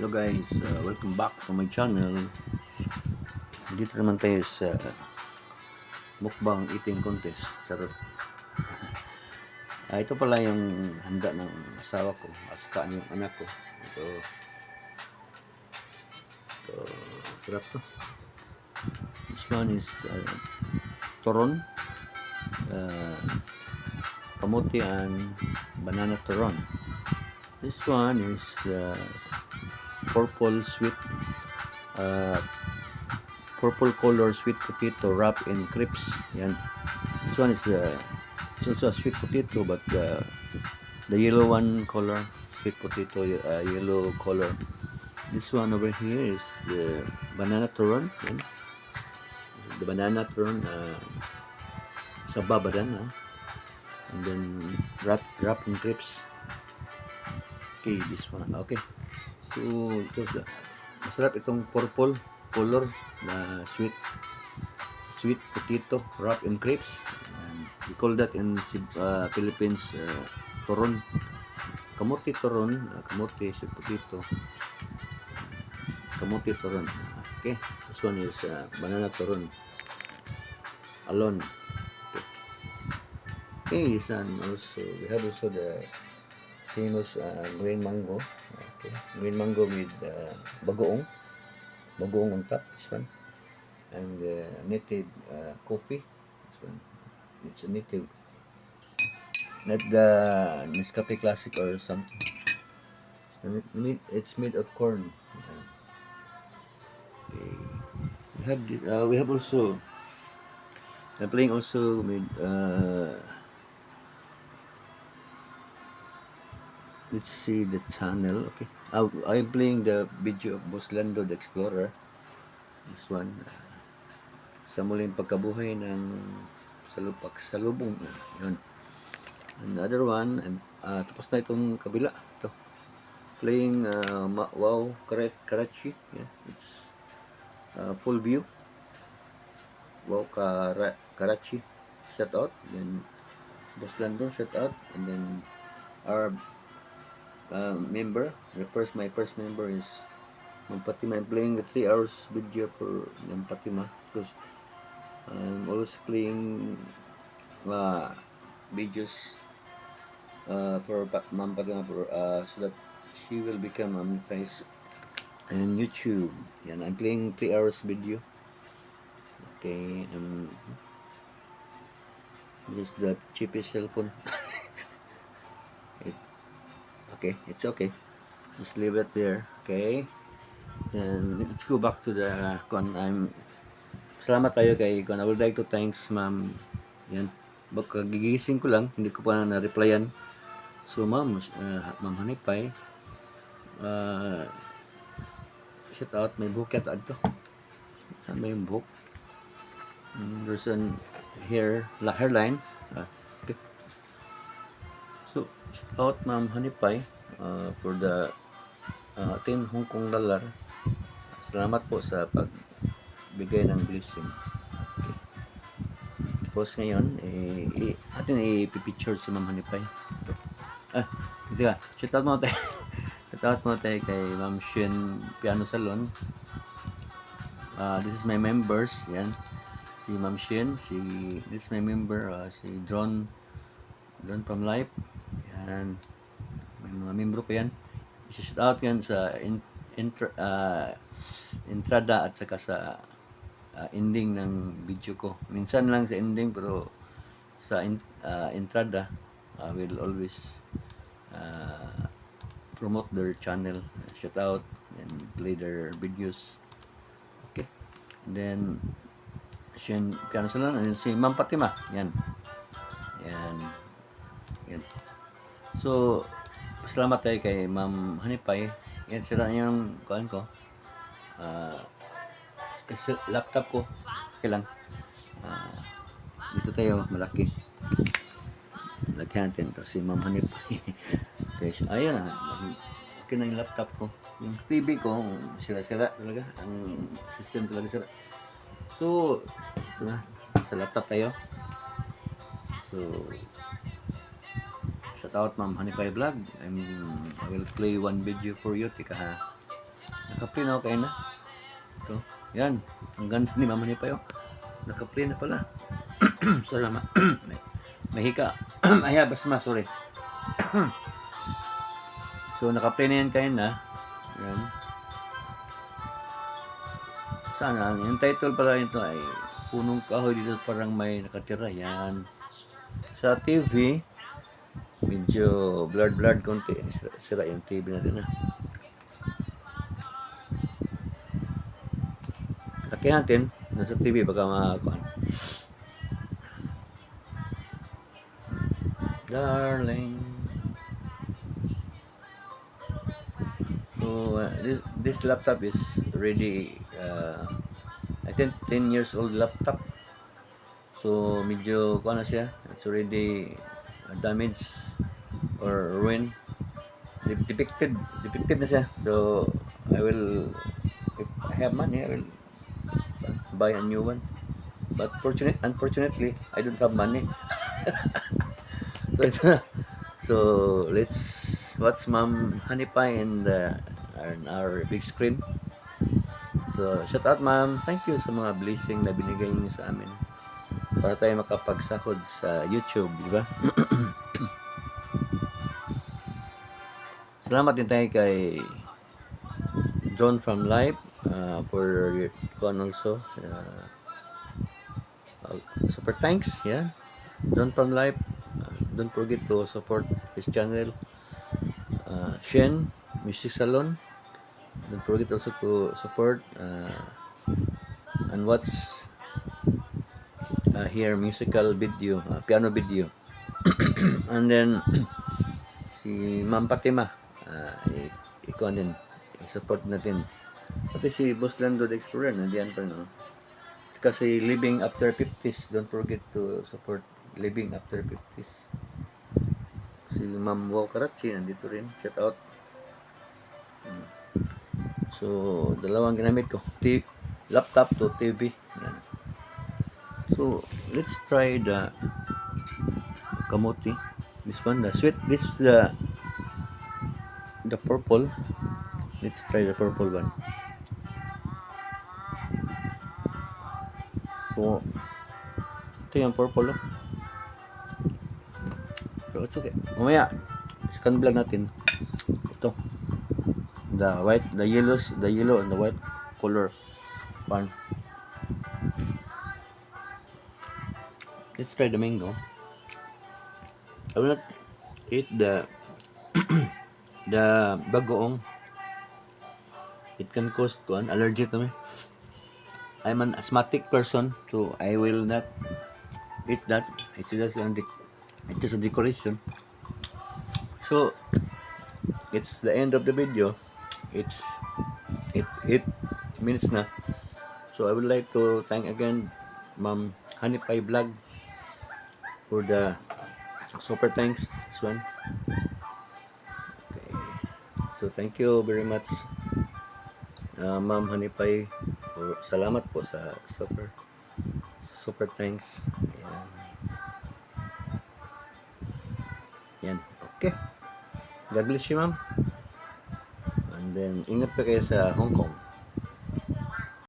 Hello guys, welcome back to my channel. Dito naman tayo sa mukbang eating contest. Charot. Ito pala yung handa ng asawa ko at saka yung anak ko. Ito sarap to. This one is turon, kamote and banana turon. This one is purple sweet purple color sweet potato wrapped in crisps. Yan. This one is it's also a sweet potato, but the yellow one color sweet potato, yellow color. This one over here is the banana turon. Yan. The banana turon sa babadan, and then wrapped in crisps. Okay, this one. Okay. So ito, masarap itong purple color na sweet potato wrapped in crisps. We call that in Philippines turon, kamote turon, kamote sweet potato, kamote turon. Okay, this one is banana turon alone. Okay, this one also we have also the famous green mango. Okay, green mango with bagoong on top. This one, and native coffee. This one, it's a native, not the Nescafe Classic or something. It's made of corn. Okay, we have also. I'm playing also with let's see the channel. Okay, I'm playing the video of Boslando the Explorer. This one, sa muling pagkabuhay ng salubong. Yun. Another one, tapos na itong kabila. Ito, playing Wow Karachi. Yeah, it's full view. Wow Karachi, shout out. Then Boslando, shout out. And then our member, my first member is Mampatima. I'm playing the 3 hours video for Mampatima because I'm always playing videos for Mampatima so that she will become monetized in YouTube. Yan, I'm playing 3 hours video. Okay, this is the cheapest cell phone. Okay, it's okay. Just leave it there. Okay. And let's go back to the salamat tayo kay Kon. I would like to thanks Ma'am. Yan. Baka gigising ko lang, hindi ko pa na-replyan. So Ma'am Hanipay, shout out, may buhok yata adto. Saan ba yung buhok? There's an hairline. Okay. So shout out Ma'am Hanipay for the 10 Hong Kong dollar. Salamat po sa pagbigay ng blessing. Okay. Tapos ngayon, atin ipipicture si Ma'am Hanipay. Dito ka. Shout out mo tayo. Shout out mo tayo kay Ma'am Shen Piano Salon. This is my members. Yan. Si Ma'am Shen. This is my member. Si Drone from Life. Yan. May mga membro ko yan. I-shout out yan sa entrada at saka sa ending ng video ko. Minsan lang sa ending, pero sa entrada I will always promote their channel, shout out and play their videos. Okay, and then Shen Piano Salon, and si Ma'am Fatima. Yan. So salamat tayo kay Ma'am Hanipay. Yan, sira yung kuhaan ko. Kasi laptop ko. Okay lang. Dito tayo, malaki. Lagyan natin ito. Si Ma'am Hanipay. Okay, ayan na. Okay na yung laptop ko. Yung TV ko, sira-sira talaga. Ang system talaga sira. So, ito na. Sa laptop tayo. So, shout out Ma'am Hanipay Vlog. I will play one video for you. Tika ha. Naka-play na ako kayo na. Ito. Yan. Ang ganda ni Mama ni Payo. Naka-play na pala. Salamat. may hika. Ay, basma, sorry. So, naka-play na yan kayo na. Yan. Sana, yung title pala nito ay Punong Kahoy dito parang may nakatira. Yan. Sa TV, medyo blurred konti. Sira yung TV natin na. Laki natin. Nasa TV baka makakuan. Darling. So, this laptop is already I think 10 years old laptop. So medyo kuan na siya. It's already damaged or ruined. Depicted na siya. So I will, if I have money, I will buy a new one. But unfortunately, I don't have money. So ito na. So let's watch Ma'am Honey Pie in our big screen. So shout out Ma'am, thank you sa mga blessing na binigay niyo sa amin para tayo makapagsahod sa YouTube, di ba? Salamat din tayo kay John from Life for your con also. Super thanks, yeah. John from Life. Don't forget to support his channel. Shen Music Salon. Don't forget also to support and watch here musical video, piano video. And then si Ma'am Fatima, ikaw din, i-support natin. Pati si Boss Lando the Explorer, nandiyan pa no. Kasi Living After 50s, don't forget to support Living After 50s. Si Ma'am Wow Karachi, nandito rin, shout out. So, dalawang ginamit ko, laptop to TV. Yan. So, let's try the kamote. This one, the sweet. This is the purple. Let's try the purple one. So, ito yung purple. Oh. So, it's okay. Mamaya, scan vlog natin. Ito. The white, the yellow and the white color one. Let's try the mango. I will not eat the the bagoong. It can cause an allergy to me. I'm an asthmatic person, so I will not eat that. It's just a decoration. So it's the end of the video. It's 8 minutes na. So I would like to thank again Ma'am Honey Pie Vlog for the super thanks this one. Okay. So thank you very much Ma'am Honey Pie. Salamat po sa super thanks. Ayan. Yan. Okay. God bless you, ma'am. And then, ingat pa kayo sa Hong Kong.